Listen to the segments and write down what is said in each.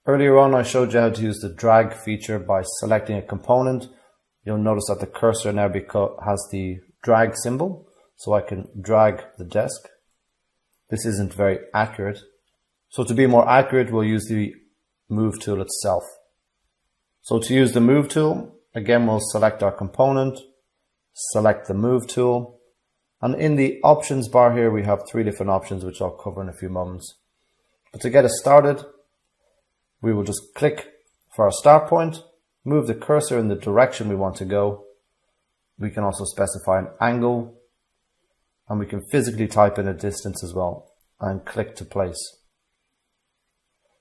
Earlier on, I showed you how to use the drag feature by selecting a component. You'll notice that the cursor now has the drag symbol, so I can drag the desk. This isn't very accurate. So to be more accurate, we'll use the move tool itself. So to use the move tool, again, we'll select our component, select the move tool, and in the options bar here, we have 3 different options, which I'll cover in a few moments. But to get us started, we will just click for our start point, move the cursor in the direction we want to go. We can also specify an angle, and we can physically type in a distance as well and click to place.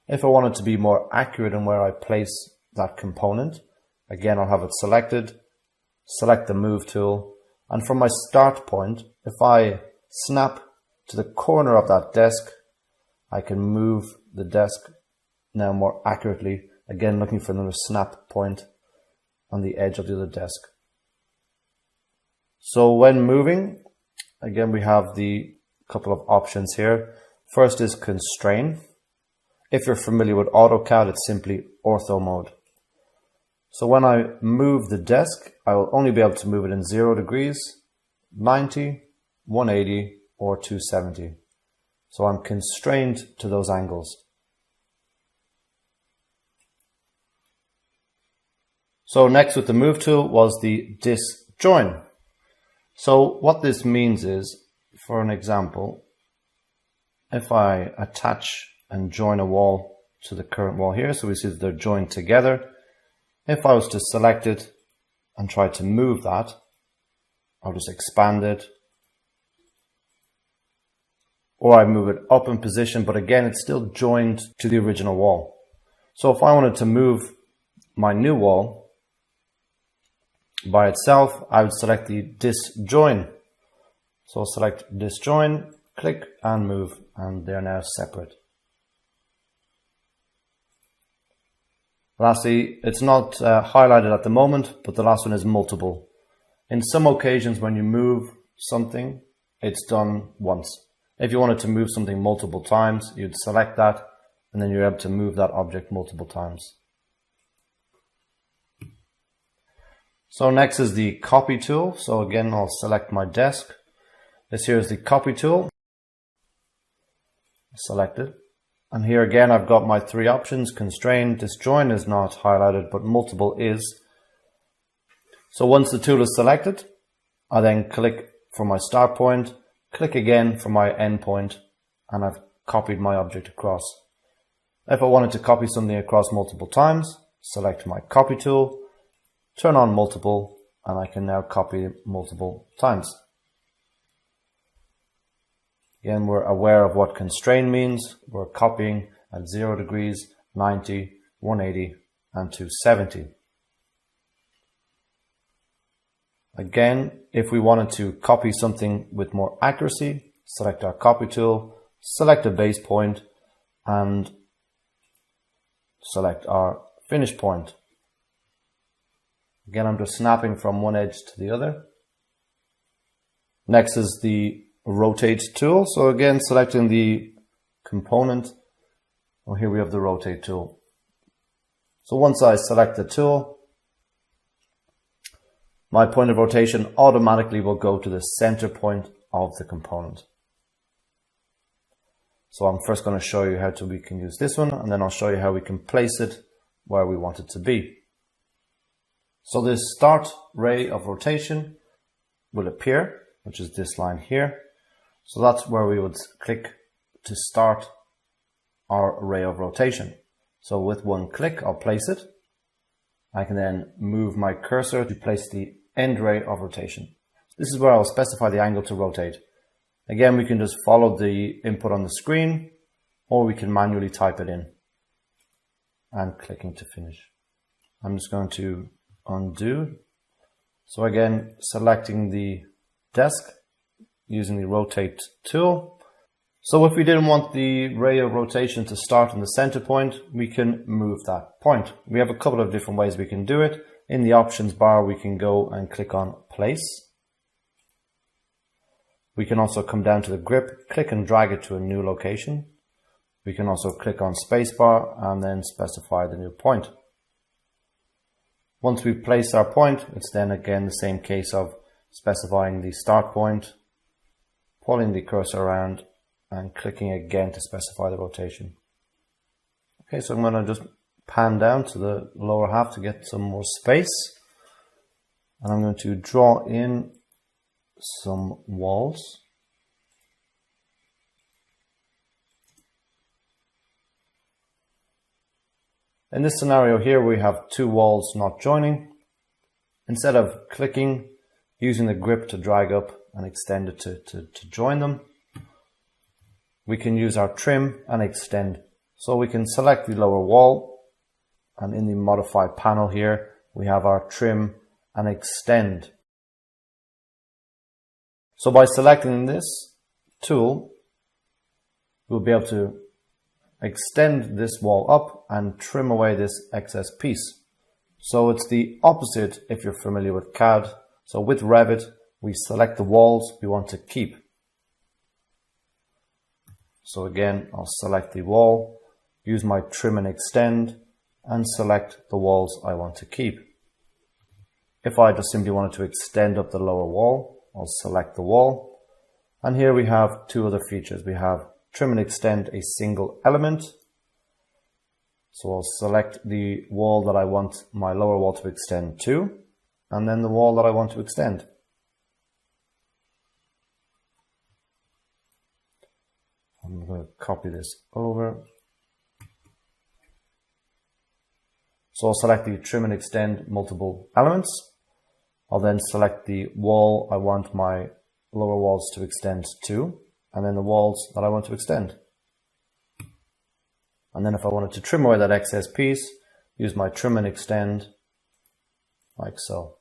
If I wanted to be more accurate in where I place that component, again, I'll have it selected, select the move tool, and from my start point, if I snap to the corner of that desk, I can move the desk now more accurately, again looking for another snap point on the edge of the other desk. So when moving, again we have the couple of options here. First is constrain. If you're familiar with AutoCAD, it's simply ortho mode. So when I move the desk, I will only be able to move it in 0 degrees, 90, 180, or 270. So I'm constrained to those angles. So next with the move tool was the disjoin. So what this means is, for an example, if I attach and join a wall to the current wall here, so we see that they're joined together. If I was to select it and try to move that, I'll just expand it, or I move it up in position, but again, it's still joined to the original wall. So if I wanted to move my new wall by itself, I would select the disjoin. So I'll select disjoin, click and move, and they're now separate. Lastly, it's not highlighted at the moment, but the last one is multiple. In some occasions when you move something, it's done once. If you wanted to move something multiple times, you'd select that, and then you're able to move that object multiple times. So next is the copy tool. So again, I'll select my desk. This here is the copy tool. Select it. And here again, I've got my 3 options. Constrain, disjoin is not highlighted, but multiple is. So once the tool is selected, I then click for my start point, click again for my end point, and I've copied my object across. If I wanted to copy something across multiple times, select my copy tool, turn on multiple, and I can now copy it multiple times. Again, we're aware of what constrain means. We're copying at 0 degrees, 90, 180, and 270. Again, if we wanted to copy something with more accuracy, select our copy tool, select a base point, and select our finish point. Again, I'm just snapping from one edge to the other. Next is the rotate tool. So again, selecting the component. Well, here we have the rotate tool. So once I select the tool, my point of rotation automatically will go to the center point of the component. So I'm first going to show you how we can use this one, and then I'll show you how we can place it where we want it to be. So this start ray of rotation will appear, which is this line here. So that's where we would click to start our ray of rotation. So with one click, I'll place it. I can then move my cursor to place the end ray of rotation. This is where I'll specify the angle to rotate. Again, we can just follow the input on the screen, or we can manually type it in and clicking to finish. I'm just going to undo. So again, selecting the desk using the rotate tool. So if we didn't want the ray of rotation to start in the center point, we can move that point. We have a couple of different ways we can do it. In the options bar, we can go and click on place. We can also come down to the grip, click and drag it to a new location. We can also click on spacebar and then specify the new point. Once we've placed our point, it's then again the same case of specifying the start point, pulling the cursor around and clicking again to specify the rotation. Okay, so I'm going to just pan down to the lower half to get some more space. And I'm going to draw in some walls. In this scenario here, we have two walls not joining. Instead of clicking, using the grip to drag up and extend it to join them, we can use our trim and extend. So we can select the lower wall, and in the modify panel here, we have our trim and extend. So by selecting this tool, we'll be able to extend this wall up and trim away this excess piece. So it's the opposite if you're familiar with CAD. So with Revit, we select the walls we want to keep. So again, I'll select the wall, use my trim and extend, and select the walls I want to keep. If I just simply wanted to extend up the lower wall, I'll select the wall. And here we have two other features. We have trim and extend a single element. So I'll select the wall that I want my lower wall to extend to, and then the wall that I want to extend. I'm going to copy this over. So I'll select the trim and extend multiple elements. I'll then select the wall I want my lower walls to extend to, and then the walls that I want to extend. And then if I wanted to trim away that excess piece, use my trim and extend like so.